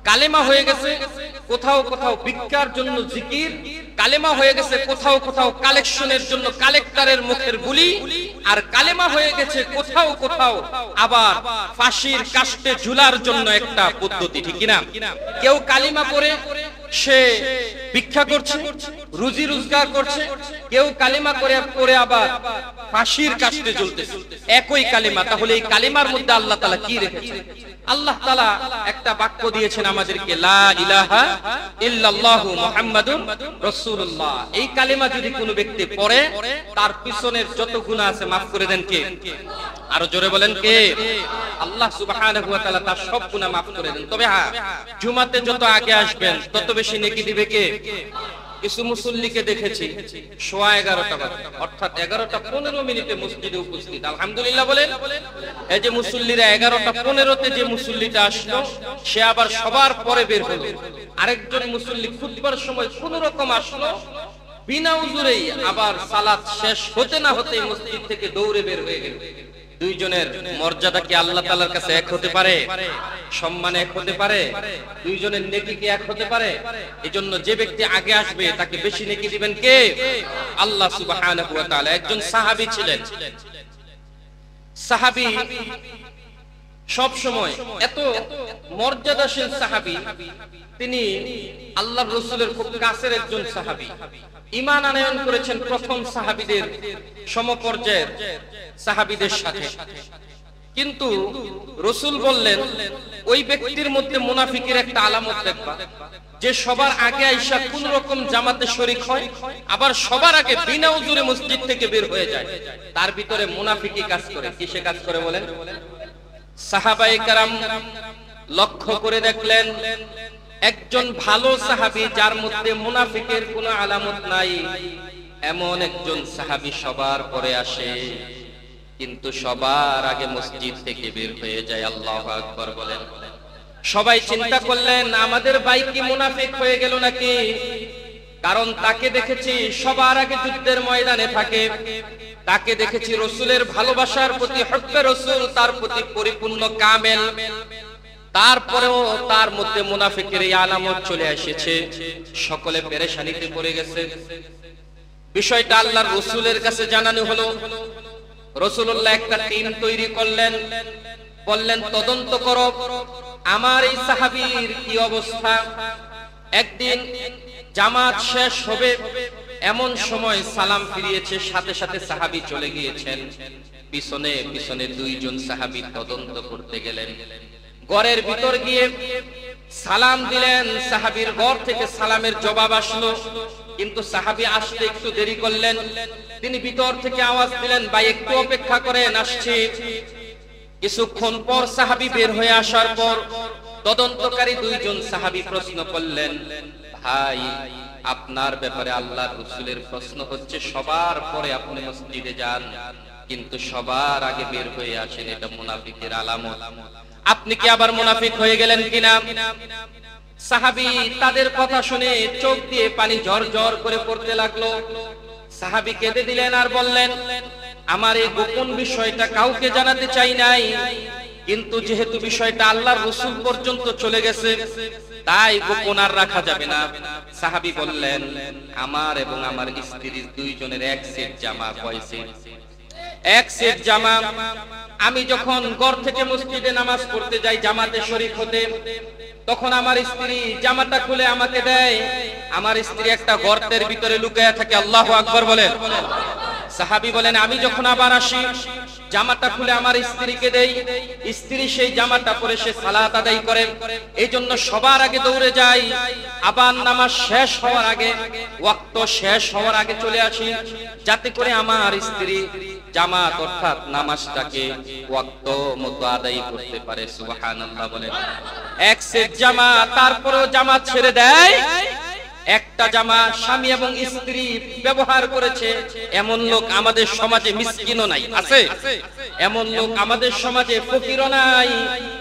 কালেমা হয়ে গেছে কোথাও কোথাও ভিক্ষার জন্য জিকির, কালেমা হয়ে গেছে কোথাও কোথাও কালেকশনের জন্য কালেক্টরের মুখের বুলি, আর কালেমা হয়ে গেছে কোথাও কোথাও আবার ফাঁসির কাস্টে ঝুলার জন্য একটা পদ্ধতি, ঠিক কিনা? কেউ কালিমা পড়ে সে ভিক্ষা করছে, রুজি রোজগার করছে, কেউ কালিমা করে আবার ফাঁসির কাস্টে ঝুলতেছে, একই কালিমা। তাহলে এই কালিমার মধ্যে আল্লাহ তাআলা কি রেখেছেন? আল্লাহ তাআলা একটা বাক্য দিয়েছেন আমাদেরকে, লা ইলাহা ইল্লাল্লাহু মুহাম্মাদুর রাসূলুল্লাহ। এই কালিমা যদি কোনো ব্যক্তি পড়ে তার পিছনের যত গুনাহ আছে maaf করে দেন কে? আরো জোরে বলেন কে? আল্লাহ সুবহানাহু ওয়া তাআলা তার সব গুনাহ maaf করে দেন। তবে হ্যাঁ, জুমাতে যত আগে আসবেন তত বেশি নেকি দিবে কে? কিছু মুসল্লিকে দেখেছি 11:15 বাজে, অর্থাৎ 11:15 মসজিদে উপস্থিত। আলহামদুলিল্লাহ বলেন। এই যে মুসল্লিরা 11:15 যে মুসল্লিটা আসলো, সে আবার সবার পরে বের হলো। আরেকজন মুসল্লি খুতবার সময় কোন রকম আসলো, বিনা উযুরেই আবার সালাত শেষ হতে না হতে মসজিদ থেকে দৌড়ে বের হয়ে গেল। দুইজনের মর্যাদা কি আল্লাহ তাআলার কাছে এক হতে পারে? সম্মান এক হতে পারে? দুইজনের নেকি কি এক হতে পারে? এজন্য যে ব্যক্তি আগে আসবে তাকে বেশি নেকি দিবেন কে? আল্লাহ সুবহানাহু ওয়া তাআলা। একজন সাহাবী ছিলেন, সাহাবী সব সময় এত মর্যাদাশীল সাহাবী, তিনি আল্লাহর রাসূলের খুব কাছের একজন সাহাবী, ঈমান আনয়ন করেছেন প্রথম সাহাবীদের সমপর্যায়ের সাহাবীদের সাথে। কিন্তু রাসূল বললেন, ওই ব্যক্তির মধ্যে মুনাফিকের একটা আলামত দেখবা, যে সবার আগে আইসা কোন রকম জামাতে শরীক হয়, আবার সবার আগে বিনা উযুরে মসজিদ থেকে বের হয়ে যায়। তার ভিতরে মুনাফিকি কাজ করে। কিসে কাজ করে বলেন? সাহাবায়ে কেরাম লক্ষ্য করে দেখলেন, একজন ভালো সাহাবী যার মধ্যে মুনাফিকের কোনো আলামত নাই, এমন একজন সাহাবী সবার পরে আসে, কিন্তু সবার আগে মসজিদ থেকে বের হয়ে যায়। আল্লাহু আকবার বলেন। সবাই চিন্তা করলেন, আমাদের ভাই কি মুনাফিক হয়ে গেল নাকি? কারণ তাকে দেখেছি সবার আগে যুদ্ধের ময়দানে থাকে, তাকে দেখেছি রাসূলের ভালোবাসার প্রতি হব্বে রাসূল তার প্রতি পরিপূর্ণ কামেল, তারপরেও তার মধ্যে মুনাফিকের এই আলামত চলে এসেছে। সকলে পেরেশানিতে পড়ে গেছে। বিষয়টা আল্লাহর রাসূলের কাছে জানানো হলো। রাসূলুল্লাহ একটা টিম তৈরি করলেন, বললেন তদন্ত করো আমার এই সাহাবীর কি অবস্থা। একদিন জামাত শেষ হবে এমন সময় সালাম ফিরিয়েছে, সাথে সাথে সাহাবী চলে গিয়েছেন। পিছনে পিছনে দুইজন সাহাবী তদন্ত করতে গেলেন। ঘরের ভিতর গিয়ে সালাম দিলেন, সাহাবীর ঘর থেকে সালামের জবাব আসলো, কিন্তু সাহাবী আসতে একটু দেরি করলেন। তিনি ভিতর থেকে আওয়াজ দিলেন, ভাই একটু অপেক্ষা করেন, আসছি। কিছুক্ষণ পর সাহাবী বের হয়ে আসার পর তদন্তকারী দুইজন সাহাবী প্রশ্ন করলেন, ভাই আপনার ব্যাপারে আল্লাহর রাসূলের প্রশ্ন হচ্ছে সবার পরে আপনি মসজিদে যান, কিন্তু সবার আগে বের হয়ে আসেন, এটা মুনাফিকের আলামত। আপনি কি আবার মুনাফিক হয়ে গেলেন কিনা? সাহাবী তাদের কথা শুনে চোখ দিয়ে পানি ঝরঝর করে পড়তে লাগলো। সাহাবী কেঁদে দিলেন আর বললেন, আমার এই গোপন বিষয়টা কাউকে জানাতে চাই নাই, কিন্তু যেহেতু বিষয়টা আল্লাহর রাসূল পর্যন্ত চলে গেছে, তাই গোপন আর রাখা যাবে না। সাহাবী বললেন, আমার এবং আমার স্ত্রীর দুইজনের এক সেট জামা। কয় সেট? এক সেট জামা। আমি যখন ঘর থেকে মসজিদে নামাজ পড়তে যাই জামাতে শরীক হতে, তখন আমার স্ত্রী জামাটা খুলে আমাকে দেয়। আমার স্ত্রী একটা গর্তের ভিতরে লুকিয়ে থাকে। আল্লাহু আকবার বলেন। সাহাবী বলেন, আমি যখন আবার আসি জামাটা খুলে আমার স্ত্রীকে দেই, স্ত্রী সেই জামাটা পরে সে সালাত আদায় করে। এইজন্য সবার আগে দৌড়ে যাই, আবার নামাজ শেষ হওয়ার আগে, ওয়াক্ত শেষ হওয়ার আগে চলে আসি, যাতে করে আমার স্ত্রী জামাত অর্থাৎ নামাজটাকে ওয়াক্ত মতো আদায় করতে পারে। সুবহানাল্লাহ বলেন। এক সেট জামা, তারপরেও জামাত ছেড়ে দেয়। একটা জামা স্বামী এবং স্ত্রী ব্যবহার করেছে, এমন লোক আমাদের সমাজে মিসকিনও নাই, আছে? এমন লোক আমাদের সমাজে ফকিরও নাই।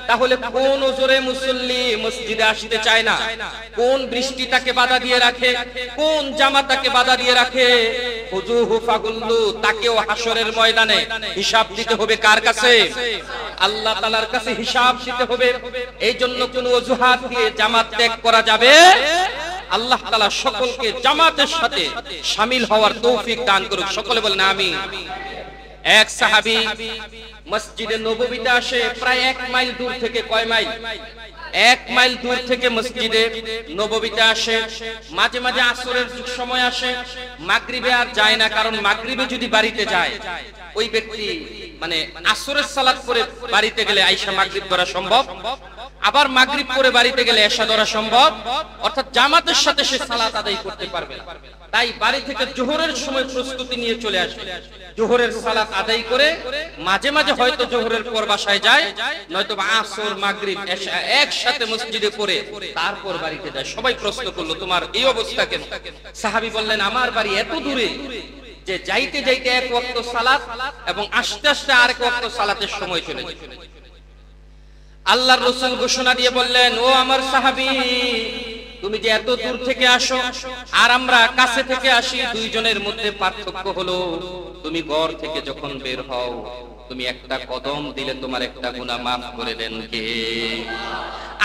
তাহলে কোন ওজরে মুসল্লি মসজিদে আসতে চায় না? কোন বৃষ্টি তাকে বাধা দিয়ে রাখে? কোন জামা তাকে বাধা দিয়ে রাখে? হুজুহু ফাগুল্লু, তাকেও হাসরের ময়দানে হিসাব দিতে হবে কার কাছে? আল্লাহ তাআলার কাছে হিসাব দিতে হবে। এই জন্য কোন অজুহাত দিয়ে জামাত ত্যাগ করা যাবে? আল্লাহ তাআলা সকলকে জামাতের সাথে শামিল হওয়ার তৌফিক দান করুক, সকলে বলেন আমিন। এক সাহাবী মসজিদে নববীতে আসে, প্রায় 1 মাইল দূর থেকে। কয় মাইল? 1 মাইল দূর থেকে মসজিদে নববীতে আসে। মাঝে মাঝে আসরের সময় আসে, মাগরিবে আর যায় না, কারণ মাগরিবে যদি বাড়িতে যায় ওই ব্যক্তি মানে আসরের সালাত পড়ে বাড়িতে গেলে আয়েশা মাগরিব ধরা সম্ভব, আবার মাগরিব পড়ে বাড়িতে গেলে এশা ধরা সম্ভব, অর্থাৎ জামাতের সাথে সে সালাত আদায় করতে পারবে না। তাই বাড়ি থেকে জোহরের সময় প্রস্তুতি নিয়ে চলে আসে, জোহরের সালাত আদায় করে মাঝে মাঝে হয়তো জোহরের পর বাসায় যায়, নয়তো আসর মাগরিব এশা একসাথে মসজিদে পড়ে তারপর বাড়িতে যায়। সবাই প্রশ্ন করলো, তোমার এই অবস্থা কেন? সাহাবী বললেন, আমার বাড়ি এত দূরে যে যাইতে যাইতে 1 ওয়াক্ত সালাত এবং আসতে আসতে আরেক ওয়াক্ত সালাতের সময় চলে যায়। আল্লাহর রাসূল ঘোষণা দিয়ে বললেন, ও আমার সাহাবী, তুমি যে এত দূর থেকে আসো আর আমরা কাছে থেকে আসি, দুইজনের মধ্যে পার্থক্য হলো তুমি ঘর থেকে যখন বের হও, তুমি একটা কদম দিলে তোমার একটা গুনাহ maaf করে দেন কে?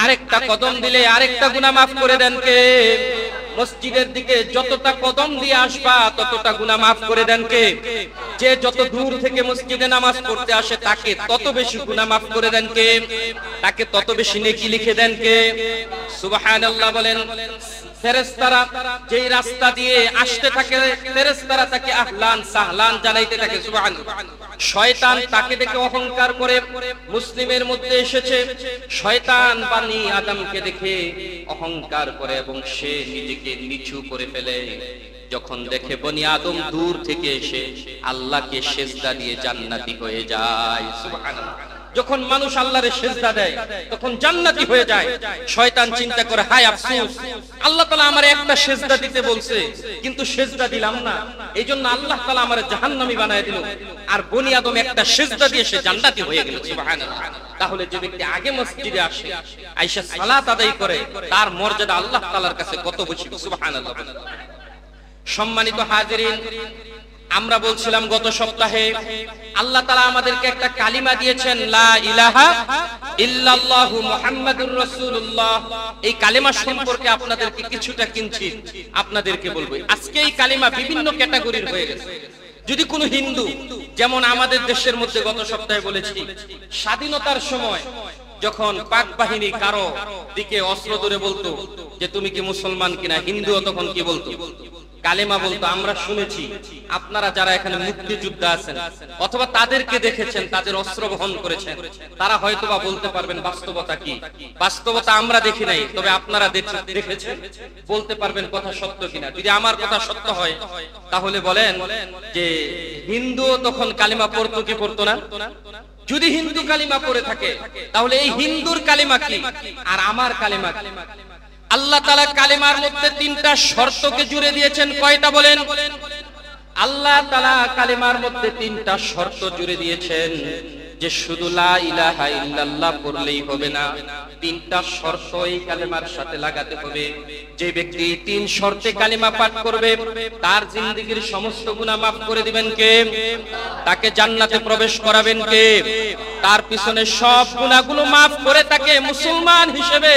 আরেকটা কদম দিলে আরেকটা গুনাহ maaf করে দেন কে? মসজিদের দিকে যতটা কদম দিয়ে আসবা ততটা গুনাহ maaf করে দেন কে? যে যত দূর থেকে মসজিদে নামাজ পড়তে আসে তাকে তত বেশি গুনাহ maaf করে দেন কে? তাকে তত বেশি নেকি লিখে দেন কে? সুবহানাল্লাহ বলেন। ফেরেশতারা যেই রাস্তা দিয়ে আসতে থাকে, ফেরেশতারা তাকে আহলান সাহলান জানাইতে থাকে, সুবহানাল্লাহ। শয়তান তাকে দেখে অহংকার করে, মুসলিমের মধ্যে এসেছে, শয়তান বনি আদমকে দেখে অহংকার করে এবং সে নিজেকে নিচু করে ফেলে। যখন দেখে বনি আদম দূর থেকে এসে আল্লাহকে সিজদা দিয়ে জান্নাতি হয়ে যায়, সুবহানাল্লাহ। যখন মানুষ আল্লাহরে সিজদা দেয় তখন জান্নাতি হয়ে যায়। শয়তান চিন্তা করে, হায় আফসোস, আল্লাহ তাআলা আমারে একটা সিজদা দিতে বলছে কিন্তু সিজদা দিলাম না, এইজন্য আল্লাহ তাআলা আমারে জাহান্নামী বানায় দিল, আর বনি আদম একটা সিজদা দিয়ে সে জান্নাতি হয়ে গেল, সুবহানাল্লাহ। তাহলে যে ব্যক্তি আগে মসজিদে আসে, আয়েশা সালাত আদায় করে, তার মর্যাদা আল্লাহ তাআলার কাছে কত বেশি, সুবহানাল্লাহ। সম্মানিত হাজিরিন, আমরা বলছিলাম গত সপ্তাহে আল্লাহ তাআলা আমাদেরকে একটা কালিমা দিয়েছেন, লা ইলাহা ইল্লাল্লাহু মুহাম্মাদুর রাসূলুল্লাহ। এই কালিমা সম্পর্কে আপনাদেরকে কিছুটা কিঞ্চিত আপনাদেরকে বলবো। আজকে এই কালিমা বিভিন্ন ক্যাটাগরির হয়ে গেছে। যদি কোনো হিন্দু, যেমন আমাদের দেশের মধ্যে গত সপ্তাহে বলেছি, স্বাধীনতার সময় যখন পাক বাহিনী কারো দিকে অস্ত্র ধরে বলতো যে তুমি কি মুসলমান কিনা, হিন্দুও তখন কি বলতো? কালেমা বলতো। আমরা শুনেছি, আপনারা যারা এখানে মুক্তিযোদ্ধা আছেন অথবা তাদেরকে দেখেছেন, তাদের অস্ত্র বহন করেছেন, তারা হয়তোবা বলতে পারবেন বাস্তবতা কি। বাস্তবতা আমরা দেখি নাই, তবে আপনারা দেখেছেন, বলতে পারবেন কথা সত্য কিনা। যদি আমার কথা সত্য হয় তাহলে বলেন যে হিন্দুও তখন কালিমা পড়তো কি পড়তো না? যদি হিন্দু কালিমা পড়ে থাকে তাহলে এই হিন্দুর কালিমা কি আর আমার কালিমা কি? আল্লাহ তাআলা কালিমার মধ্যে 3টা শর্তকে জুড়ে দিয়েছেন। কয়টা বলেন? আল্লাহ তাআলা কালিমার মধ্যে 3টা শর্ত জুড়ে দিয়েছেন, যে শুধু লা ইলাহা ইল্লাল্লাহ পড়লেই হবে না, 3টা শর্ত এই কালিমার সাথে লাগাতে হবে। যে ব্যক্তি 3 শর্তে কালিমা পাঠ করবে তার জিন্দেগীর সমস্ত গুনাহ maaf করে দিবেন কে? তাকে জান্নাতে প্রবেশ করাবেন কে? তার পিছনে সব গুনাহগুলো maaf করে তাকে মুসলমান হিসেবে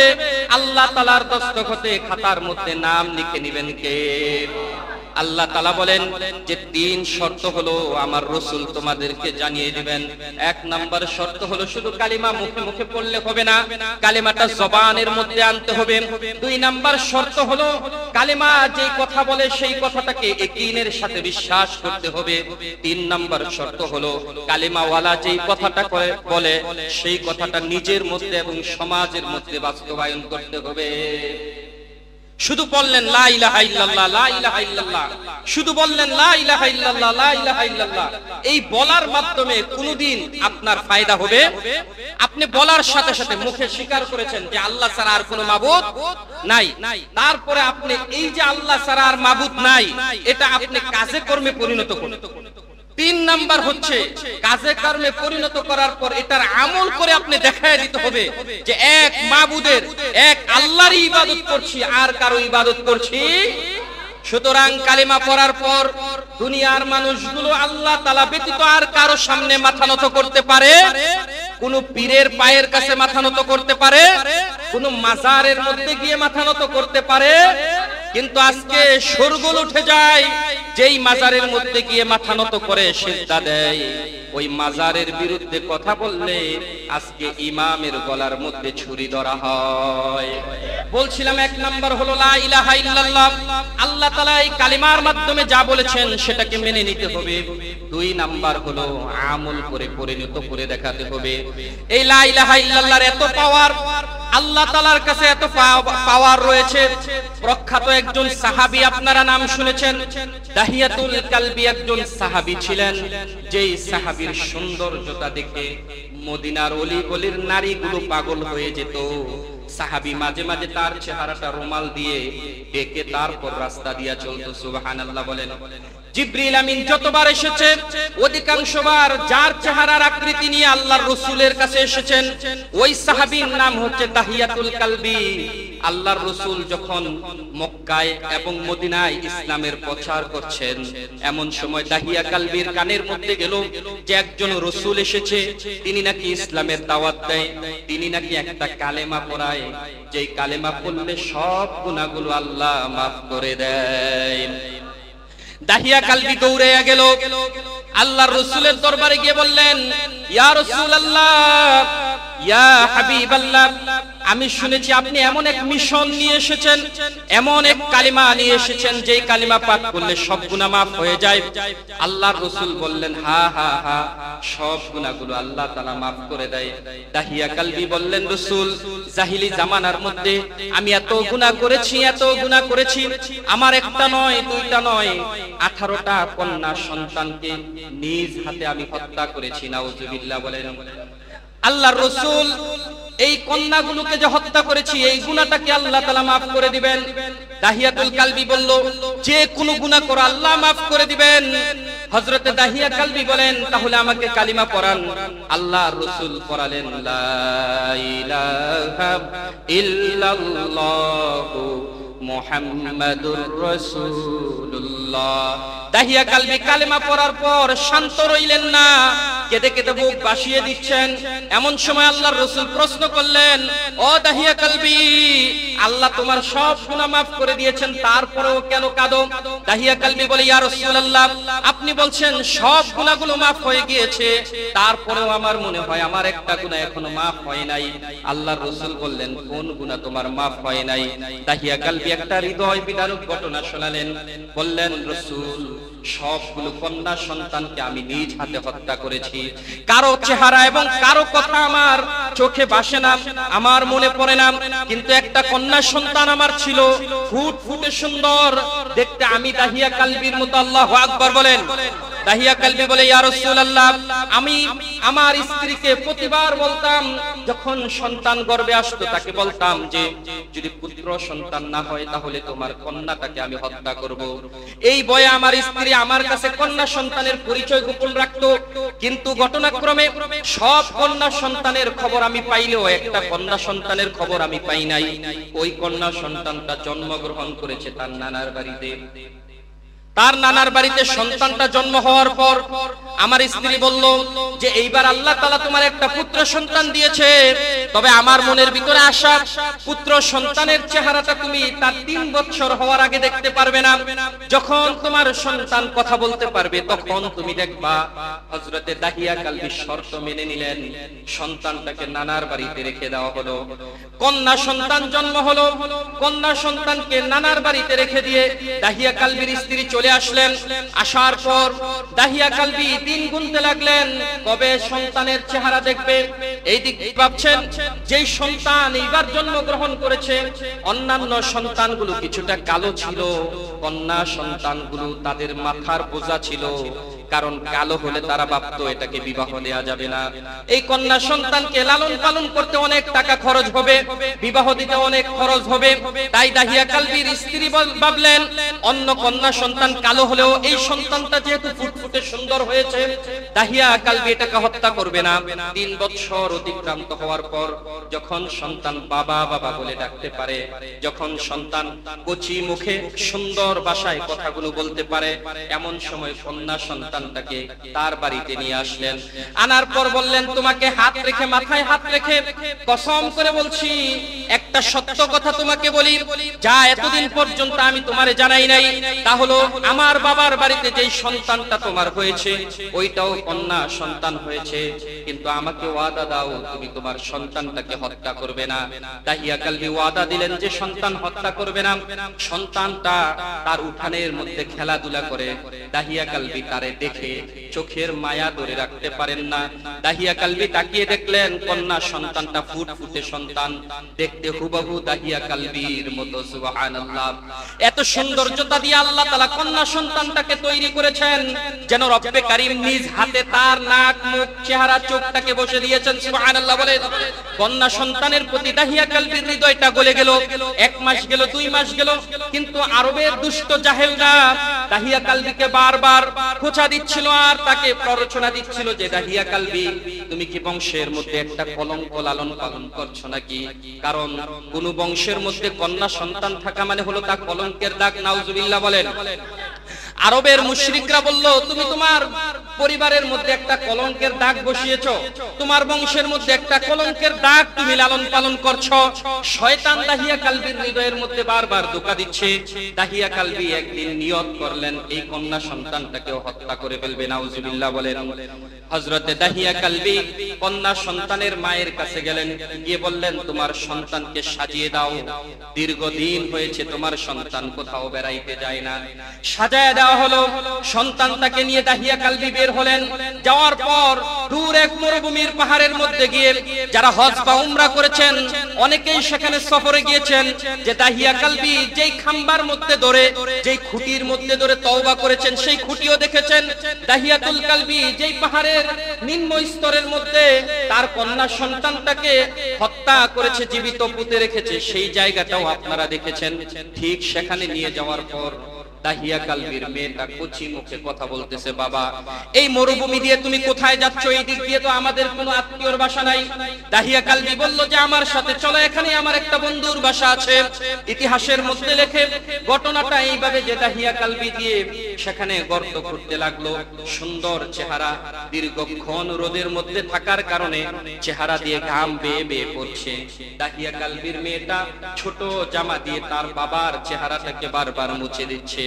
আল্লাহ তাআলার দস্তখতে খাতার মধ্যে নাম লিখে নেবেন কে? আল্লাহ তাআলা বলেন যে 3 শর্ত হলো আমার রাসূল তোমাদেরকে জানিয়ে দিবেন। 1 নাম্বার শর্ত হলো শুধু কালিমা মুখে মুখে পড়লে হবে না, কালিমাটা জবানের মধ্যে আনতে হবে। 2 নাম্বার শর্ত হলো কালিমা যেই কথা বলে সেই কথাটাকে ইয়াকিনের সাথে বিশ্বাস করতে হবে। 3 নাম্বার শর্ত হলো কালিমাওয়ালা যেই কথাটা বলে সেই কথাটা নিজের মধ্যে এবং সমাজের মধ্যে বাস্তবায়ন করতে হবে। শুধু বললেন লা ইলাহা ইল্লাল্লাহ, লা ইলাহা ইল্লাল্লাহ, শুধু বললেন লা ইলাহা ইল্লাল্লাহ, লা ইলাহা ইল্লাল্লাহ। এই বলার মাধ্যমে কোনদিন আপনার ফায়দা হবে? আপনি বলার সাথে সাথে মুখে স্বীকার করেছেন যে আল্লাহ ছাড়া আর কোনো মাবুদ নাই, তারপরে আপনি এই যে আল্লাহ ছাড়া আর মাবুদ নাই, এটা আপনি কাজে কর্মে পরিণত করুন। 3 নাম্বার হচ্ছে কাজে কর্মে পরিণত করার পর এটার আমল করে আপনি দেখায় দিতে হবে যে এক মাবুদের, এক আল্লাহরই ইবাদত করছি, আর কারো ইবাদত করছি। সুতরাং কালিমা পড়ার পর দুনিয়ার মানুষগুলো আল্লাহ তাআলা ব্যতীত আর কারো সামনে মাথা নত করতে পারে? কোন পীরের পায়ের কাছে মাথা নত করতে পারে? কোন মাজারের মধ্যে গিয়ে মাথা নত করতে পারে? কিন্তু আজকে শোরগোল উঠে যায়, যেই মাজারের মধ্যে গিয়ে মাথা নত করে সিজদা দেয়, ওই মাজারের বিরুদ্ধে কথা বললে আজকে ইমামের গলার মধ্যে ছুরি ধরা হয়। বলছিলাম 1 নাম্বার হলো লা ইলাহা ইল্লাল্লাহ, আল্লাহ তাআলা এই কালিমার মাধ্যমে যা বলেছেন সেটাকে মেনে নিতে হবে। 2 নাম্বার হলো আমল করে পরিণত করে দেখাতে হবে। এই লা ইলাহা ইল্লাল্লাহর এত পাওয়ার, আল্লাহ তাআলার কাছে এত পাওয়ার রয়েছে। প্রখ্যাত একজন সাহাবী আপনারা নাম শুনেছেন, দাহিয়াতুল কালবি একজন সাহাবী ছিলেন, যেই সাহাবীর সৌন্দর্যতা দেখে মদিনার অলি গলির নারীগুলো পাগল হয়ে যেত। সাহাবী মাঝে মাঝে তার চেহারাটা রুমাল দিয়ে ঢেকে তারপর রাস্তা দিয়া চলতো। সুবহানাল্লাহ বলেন। জিবরিল আমিন যতবার এসেছে অধিকাংশবার যার চেহারার আকৃতি নিয়ে আল্লাহর রাসূলের কাছে এসেছেন, ওই সাহাবীর নাম হচ্ছে দাহিয়াতুল কালবি। আল্লাহর রাসূল যখন মক্কায় এবং মদিনায় ইসলামের প্রচার করছেন, এমন সময় দাহিয়া কালবির কানের মধ্যে গেল যে একজন রাসূল এসেছে, তিনি নাকি ইসলামের দাওয়াত দেয়, তিনি নাকি একটা কালেমা পড়ায়, যেই কালেমা পড়লে সব গুনাহগুলো আল্লাহ মাফ করে দেয়। দাহিয়া কালবি দৌড়ে গেল, আল্লাহর রাসূলের দরবারে গিয়ে বললেন, ইয়া রাসূলুল্লাহ, ইয়া হাবিবাল্লাহ, আমি শুনেছি আপনি এমন এক মিশন নিয়ে এসেছেন, এমন এক কালিমা নিয়ে এসেছেন যেই কালিমা পাঠ করলে সব গুনাহ মাফ হয়ে যায়। আল্লাহর রাসূল বললেন, হা হা হা, সব গুনাহগুলো আল্লাহ তাআলা মাফ করে দেয়। দাহিয়া কালবি বললেন, রাসূল, জাহিলি জামানার মধ্যে আমি এত গুনাহ করেছি, এত গুনাহ করেছি, আমার একটা নয়, দুইটা নয়, 18টা কন্যা সন্তানকে নিজ হাতে আমি হত্যা করেছি। নাউজুবিল্লাহ বলেন। আল্লাহর রাসূল এই কন্যাগুলোকে যে হত্যা করেছি, এই গুনাহটাকে আল্লাহ তাআলা মাফ করে দিবেন। দাহিয়াতুল কালবি বলল, যে কোনো গুনাহ করে আল্লাহ মাফ করে দিবেন। হযরতে দাহিয়া কালবি বলেন, তাহলে আমাকে কালিমা পড়ান। আল্লাহর রাসূল পড়ালেন, লা ইলাহা ইল্লাল্লাহু মুহাম্মাদুর রাসূলুল্লাহ। দাহিয়া কালবি কালেমা পড়ার পর শান্ত রইলেন না, কেঁদে কেঁদে বুক বাসিয়ে দিচ্ছেন। এমন সময় আল্লাহর রাসূল প্রশ্ন করলেন, ও দাহিয়া কালবি, আল্লাহ তোমার সব গুনাহ মাফ করে দিয়েছেন, তারপরেও কেন কাঁদো? দাহিয়া কালবি বলে, ইয়া রাসূলুল্লাহ, আপনি বলছেন সব গুনাহগুলো মাফ হয়ে গিয়েছে, তারপরেও আমার মনে হয় আমার একটা গুনাহ এখনো মাফ হয় নাই। আল্লাহর রাসূল বললেন, কোন গুনাহ তোমার মাফ হয় নাই? দাহিয়া কালবি একটা হৃদয় বিদারক ঘটনা শোনালেন। বললেন, রাসূল, সবগুলো কন্যা সন্তানকে আমি নিজ হাতে হত্যা করেছি। কারো চেহারা এবং কারো কথা আমার চোখে ভাসে না, আমার মনে পড়ে না, কিন্তু একটা কন্যা সন্তান আমার ছিল, ফুটফুটে সুন্দর দেখতে, আমি দাহিয়া কালবির মতো। আল্লাহু আকবার বলেন। দাহিয়া কালবি বলে, ইয়া রাসূলুল্লাহ, আমি আমার স্ত্রীকে প্রতিবার বলতাম, যখন সন্তান গর্ভে আসতো তাকে বলতাম যে যদি পুত্র সন্তান না হয় তাহলে তোমার কন্যাটাকে আমি হত্যা করব। এই ভয়ে আমার স্ত্রী আমার কাছে কন্যা সন্তানের পরিচয় গোপন রাখতো, কিন্তু ঘটনাক্রমে সব কন্যা সন্তানের খবর আমি পাইলেও একটা কন্যা সন্তানের খবর আমি পাই নাই। ওই কন্যা সন্তানটা জন্মগ্রহণ করেছে তার নানার বাড়িতে। তার নানার বাড়িতে সন্তানটা জন্ম হওয়ার পর আমার স্ত্রী বলল যে এইবার আল্লাহ তাআলা তোমার একটা পুত্র সন্তান দিয়েছে, তবে আমার মনের ভিতরে আশা, পুত্র সন্তানের চেহারাটা তুমি তার 3 বছর হওয়ার আগে দেখতে পারবে না। যখন তোমার সন্তান কথা বলতে পারবে তখন তুমি দেখবা। হযরতে দাহিয়া কালবি শর্ত মেনে নিলেন, সন্তানটাকে নানার বাড়িতে রেখে দেওয়া হলো। কন্যা সন্তান জন্ম হলো। কন্যা সন্তানকে নানার বাড়িতে রেখে দিয়ে দাহিয়া কালবির স্ত্রী চলে আসলেন। আসার পর দাহিয়া কালবি দিন গুনতে লাগলেন কবে সন্তানের চেহারা দেখবে। এই দিক ভাবছেন যেই সন্তান এইবার জন্মগ্রহণ করেছে অন্যান্য সন্তানগুলো কিছুটা কালো ছিল, কন্যা সন্তানগুলো তাদের মাথার বোঝা ছিল, কারণ কালো হলে তারা ভাবতো এটাকে বিবাহ দেয়া যাবে না। এই কন্যা সন্তানকে লালন পালন করতে অনেক টাকা খরচ হবে, বিবাহ দিতে অনেক খরচ হবে। তাই দাহিয়া কালবির স্ত্রী ভাবলেন অন্য কন্যা সন্তান কালো হলেও এই সন্তানটা যেহেতু ফুটফুটে সুন্দর হয়েছে, দাহিয়া কালবি এটাকে হত্যা করবে না। 3 বছর অতিক্রান্ত হওয়ার পর যখন সন্তান বাবা বাবা বলে ডাকতে পারে, যখন সন্তান কচি মুখে সুন্দর ভাষায় কথাগুলো বলতে পারে, এমন সময় কন্যা সন্তানটাকে তার বাড়িতে নিয়ে আসলেন। আনার পর বললেন তোমাকে হাত রেখে, মাথায় হাত রেখে কসম করে বলছি একটা সত্য কথা তোমাকে বলি, যা এতদিন পর্যন্ত আমি তোমারে জানাই নাই, তা হলো আমার বাবার বাড়িতে যেই সন্তানটা তোমার হয়েছে ওইটাও কন্যা সন্তান হয়েছে, কিন্তু আমাকে ওয়াদা দাও তুমি তোমার সন্তানটাকে হত্যা করবে না। দাহিয়া কালবি ওয়াদা দিলেন যে সন্তান হত্যা করবে না। সন্তানটা তার উঠানের মধ্যে খেলাধুলা করে, দাহিয়া কালবি তারে দেখে চোখের মায়া ধরে রাখতে পারেন না। দাহিয়া কালবি তাকিয়ে দেখলেন কন্যা সন্তানটা ফুটফুটে সন্তান, দেখতে হুবহু দাহিয়া কালবির মতো। সুবহানাল্লাহ, এত সৌন্দর্যতা দিয়ে আল্লাহ তাআলা কন্যা সন্তানটাকে তৈরি করেছেন যেন রব্বে কারীম নিজ হাতে তার নাক মুখ চেহারা চোখটাকে বসে দিয়েছেন। সুবহানাল্লাহ বলে কন্যা সন্তানের প্রতি দাহিয়া কালবির হৃদয়টা গলে গেল। 1 মাস গেল, 2 মাস গেল, কিন্তু আরবের দুষ্ট জাহেলরা দাহিয়া কালবিকে বারবার খোঁচা দিচ্ছিল আর তাকে প্ররোচনা দিচ্ছিল যে দাহিয়া কালবি তুমি কি বংশের মধ্যে একটা কলঙ্ক লালন পালন করছো নাকি? কারণ কোন বংশের মধ্যে কন্যা সন্তান থাকা মানে হলো তা কলঙ্কের দাগ। নাউজুবিল্লাহ বলেন। আরবের মুশরিকরা বলল তুমি তোমার পরিবারের মধ্যে একটা কলঙ্কের দাগ বসিয়েছো, তোমার বংশের মধ্যে একটা কলঙ্কের দাগ তুমি লালন পালন করছো। শয়তান দাহিয়া কালবির হৃদয়ের মধ্যে বারবার ধোঁকা দিচ্ছে। দাহিয়া কালবি একদিন নিয়ত করলেন এই কন্যা সন্তানটাকেও হত্যা করে ফেলবে। নাউজুবিল্লাহ বলেন। হযরতে দাহিয়া কালবি কন্যা সন্তানের মায়ের কাছে গেলেন, গিয়ে বললেন তোমার সন্তানকে সাজিয়ে দাও, দীর্ঘদিন হয়েছে তোমার সন্তান কোথাও বেড়াইতে যায় না। সাজায় দেওয়া হলো। সন্তানটাকে নিয়ে দাহিয়া কালবি বের হলেন। যাওয়ার পর দূর এক মরুভূমির পাহাড়ের মধ্যে গিয়ে যারা হজ বা উমরা করেছেন অনেকেই সেখানে সফরে গিয়েছেন যে দাহিয়া কালবি যেই খাম্বার মধ্যে ধরে, যেই খুঁটির মধ্যে ধরে তওবা করেছেন সেই খুঁটিও দেখেছেন। দাহিয়াতুল কালবি যেই পাহাড়ের নিম্ন স্তরের মধ্যে তার কন্যা সন্তানটাকে হত্যা করেছে, জীবিত পুঁতে রেখেছে, সেই জায়গাটাও আপনারা দেখেছেন। ঠিক সেখানে নিয়ে যাওয়ার পর দাহিয়া কালবির মেয়েটা কচি মুখে কথা বলতেছে, বাবা এই মরুভূমি দিয়ে তুমি কোথায় যাচ্ছ? এই দিক দিয়ে তো আমাদের কোনো আত্মীয়র বাসা নাই। দাহিয়া কালবি বলল যে আমার সাথে চলো, এখানে আমার একটা বন্ধুর বাসা আছে। ইতিহাসের মধ্যে লেখে ঘটনাটা এইভাবে যে দাহিয়া কালবি দিয়ে সেখানে গর্ত করতে লাগলো। সুন্দর চেহারা, দীর্ঘক্ষণ রোদের মধ্যে থাকার কারণে চেহারা দিয়ে ঘাম বেয়ে বেয়ে পড়ছে। দাহিয়া কালবির মেয়েটা ছোট জামা দিয়ে তার বাবার চেহারাটাকে বারবার মুছে দিচ্ছে।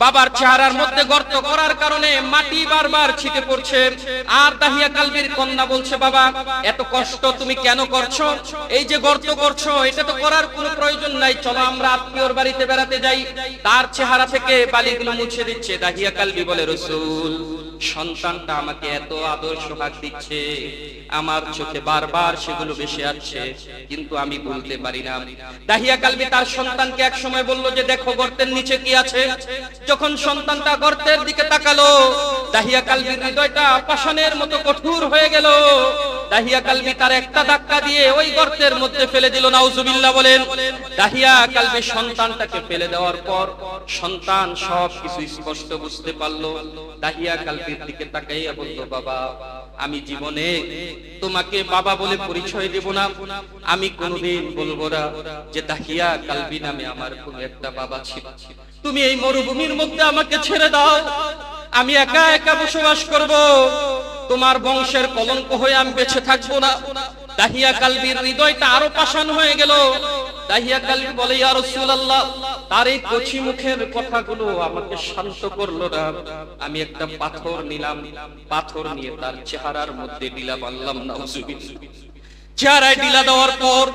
বাবার চেহারার মধ্যে গর্ত করার কারণে মাটি বারবার ছিটে পড়ছে। আর দাহিয়া কালবির কন্যা বলছে, বাবা এত কষ্ট তুমি কেন করছো? এই যে গর্ত করছো এটা তো করার কোনো প্রয়োজন নাই, চলো আমরা আত্মীয়র বাড়িতে বেড়াতে যাই। তার চেহারা থেকে বালিগুলো মুছে দিচ্ছে। দাহিয়া কালবি বলে, রাসূল সন্তানটা আমাকে এত আদর সোহাগ দিচ্ছে, আমার চোখে বারবার সেগুলো ভেসে আসছে, কিন্তু আমি বলতে পারি না। দাহিয়া কালবি তার সন্তানকে এক সময় বলল যে দেখো গর্তের নিচে কি আছে। যখন সন্তানটা গর্তের দিকে তাকালো, দাহিয়া কালবির হৃদয়টা পাষাণের মতো কঠোর হয়ে গেল। দাহিয়া কালবি তার একটা ধাক্কা দিয়ে ওই গর্তের মধ্যে ফেলে দিল। নাউজুবিল্লাহ বলেন। দাহিয়া কালবি সন্তানটাকে ফেলে দেওয়ার পর সন্তান সব কিছু স্পষ্ট বুঝতে পারলো। দাহিয়া কালবির দিকে তাকাইয়া বলল, বাবা আমি জীবনে তোমাকে বাবা বলে পরিচয় দেব না, আমি কোনোদিন বলবো না যে দাহিয়া কালবি নামে আমার কোনো একটা বাবা ছিল। তুমি এই মরুভূমির মধ্যে আমাকে ছেড়ে দাও, আমি একা একা বসবাস করব, তোমার বংশের কলঙ্ক হয়ে আমি বেঁচে থাকবো না। দাহিয়া কালবির হৃদয়টা আরো পাষাণ হয়ে গেল। দাহিয়া কালবি বলে, ইয়া রাসূলুল্লাহ তার এই কচি মুখের কথাগুলো আমাকে শান্ত করলো না। আমি একটা পাথর নিলাম, পাথর নিয়ে তার চেহারার মধ্যে দিলাম। আল্লাহ নাউজুবিল্লাহ। চেহারায় ঢিলা দেওয়ার পর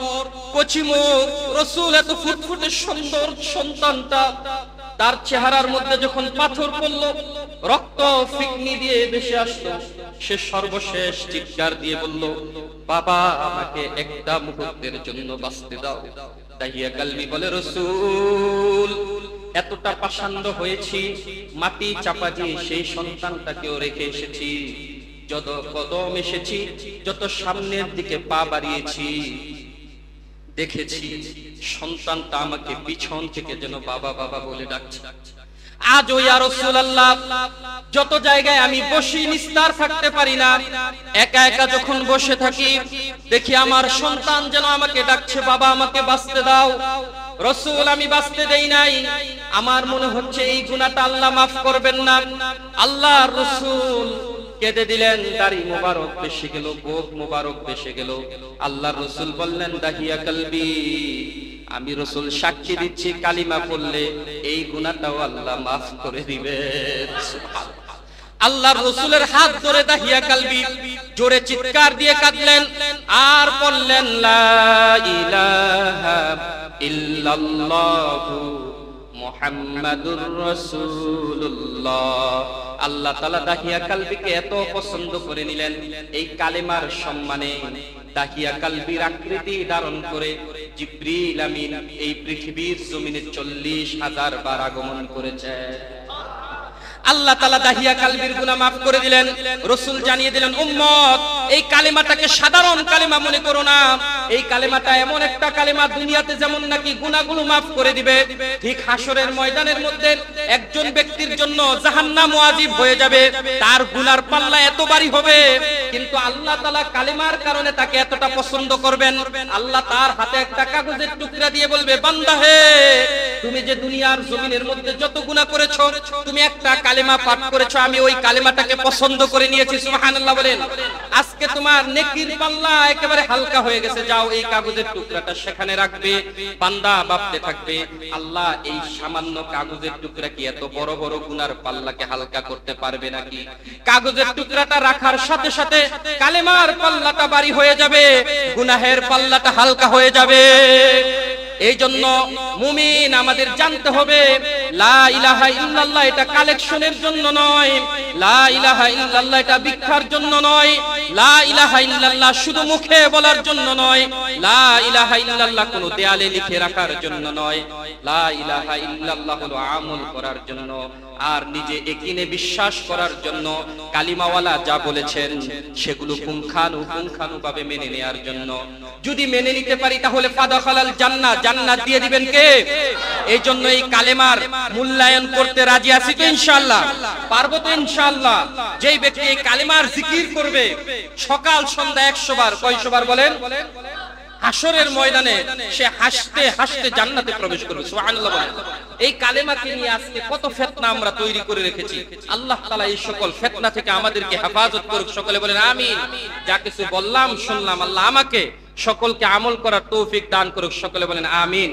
কচিমুখ রাসূল এত ফুটফুটে সুন্দর সন্তানটা তার চেহারার মধ্যে যখন পাথর পড়ল, রক্ত ফিকনি দিয়ে ভেসে আসলো, সে সর্বশেষ চিৎকার দিয়ে বলল, বাবা আমাকে একটা মুহূর্তের জন্য বাঁচতে দাও। দাহিয়া কালবি বলে, রাসূল এতটা পাষাণ্ড হয়েছি, মাটি চাপা দিয়ে সেই সন্তানটাকেও রেখে এসেছি, যত কদম এসেছি, যত সামনের দিকে পা বাড়িয়েছি, দেখেছি সন্তানটা আমাকে পিছন থেকে যেন বাবা বাবা বলে ডাকছে। আজও ইয়া রাসূলুল্লাহ যত জায়গায় আমি বসে নিস্তার থাকতে পারি না, একা একা যখন বসে থাকি দেখি আমার সন্তান যেন আমাকে ডাকছে, বাবা আমাকে বাঁচতে দাও। রাসূল আমি বাঁচতে দেই নাই, আমার মনে হচ্ছে এই গুনাহটা আল্লাহ মাফ করবেন না। আল্লাহর রাসূল কেঁদে দিলেন, দাড়ি মোবারক বেশি গেল, গোফ মোবারক বেশি গেল। আল্লাহর রাসূল বললেন, দাহিয়া কালবি আমি রাসূল সাক্ষী দিচ্ছি, কালিমা পড়লে এই গুনাহটাও আল্লাহ মাফ করে দিবেন। সুবহানাল্লাহ। আল্লাহর রাসূলের হাত ধরে দাহিয়া কালবি জোরে চিৎকার দিয়ে কাঁদলেন আর বললেন, লা ইলাহা ইল্লাল্লাহু মুহাম্মাদুর রাসূলুল্লাহ। আল্লাহ তাআলা দাহিয়া কালবিকে এত পছন্দ করে নিলেন, এই কালেমার সম্মানে দাহিয়া কালবির আকৃতি ধারণ করে জিবরিল আমিন এই পৃথিবীর জমিনে 40,000 বার আগমন করেছে। আল্লাহ তাআলা দাহিয়া কালবির গুনাহ মাফ করে দিলেন। রাসূল জানিয়ে দিলেন, উম্মত এই কালেমাটাকে সাধারণ কালেমা মনে করো না, এই কালেমাটা এমন একটা কালেমা দুনিয়াতে যেমন নাকি গুনাহগুলো মাফ করে দিবে, ঠিক হাসরের ময়দানের মধ্যে একজন ব্যক্তির জন্য জাহান্নাম ওয়াজিব হয়ে যাবে, তার গুনার পাল্লা এত ভারী হবে, কিন্তু আল্লাহ তাআলা কালেমার কারণে তাকে এতটা পছন্দ করবেন, আল্লাহ তার হাতে একটা কাগজের টুকরা দিয়ে বলবে, বান্দা হে তুমি যে দুনিয়ার জমিনের মধ্যে যত গুনাহ করেছো, তুমি একটা কালেমা পাঠ করেছো, আমি ওই কালেমাটাকে পছন্দ করে নিয়েছি। সুবহানাল্লাহ বলেন। আজকে তোমার নেকির পাল্লা একেবারে হালকা হয়ে গেছে, যাও এই কাগজের টুকরাটা সেখানে রাখবে। বান্দা ভাবতে থাকবে, আল্লাহ এই সামান্য কাগজের টুকরা কি এত বড় বড় গুনার পাল্লাকে হালকা করতে পারবে নাকি? কাগজের টুকরাটা রাখার সাথে সাথে কালেমার পাল্লাটা ভারী হয়ে যাবে, গুনাহের পাল্লাটা হালকা হয়ে যাবে। এই জন্য মুমিন আমাদের জানতে হবে, লা ইলাহা ইল্লাল্লাহ এটা কালেকশনের জন্য নয়, লা ইলাহা ইল্লাল্লাহ এটা ভিক্ষার জন্য নয়, লা ইলাহা ইল্লাল্লাহ শুধু মুখে বলার জন্য নয়, লা ইলাহা ইল্লাল্লাহ কোনো দেয়ালে লিখে রাখার জন্য নয়, লা ইলাহা ইল্লাল্লাহ হলো আমল করার জন্য আর নিজে একিনে বিশ্বাস করার জন্য। কালিমাওয়ালা যা বলেছেন সেগুলো পুঙ্খানুপুঙ্খানুভাবে মেনে নেয়ার জন্য। যদি মেনে নিতে পারি তাহলে ফাদাখালাল জান্নাহ, জান্নাত দিয়ে দিবেন কে? এই জন্য এই কালেমার মূল্যায়ন করতে রাজি আছি তো ইনশাআল্লাহ? পারবো তো ইনশাআল্লাহ? যেই ব্যক্তি এই কালেমার জিকির করবে সকাল সন্ধ্যা 100 বার, কয়শো বার বলেন? হাসরের ময়দানে সে হাসতে হাসতে জান্নাতে প্রবেশ করবে। সুবহানাল্লাহ বলেন। এই কালেমাকে নিয়ে আজকে কত ফিতনা আমরা তৈরি করে রেখেছি। আল্লাহ তাআলা এই সকল ফিতনা থেকে আমাদেরকে হেফাজত করুক। সকলে বলেন আমিন। যা কিছু বললাম শুনলাম, আল্লাহ আমাকে সকলকে আমল করার তৌফিক দান করুক। সকলে বলেন আমিন।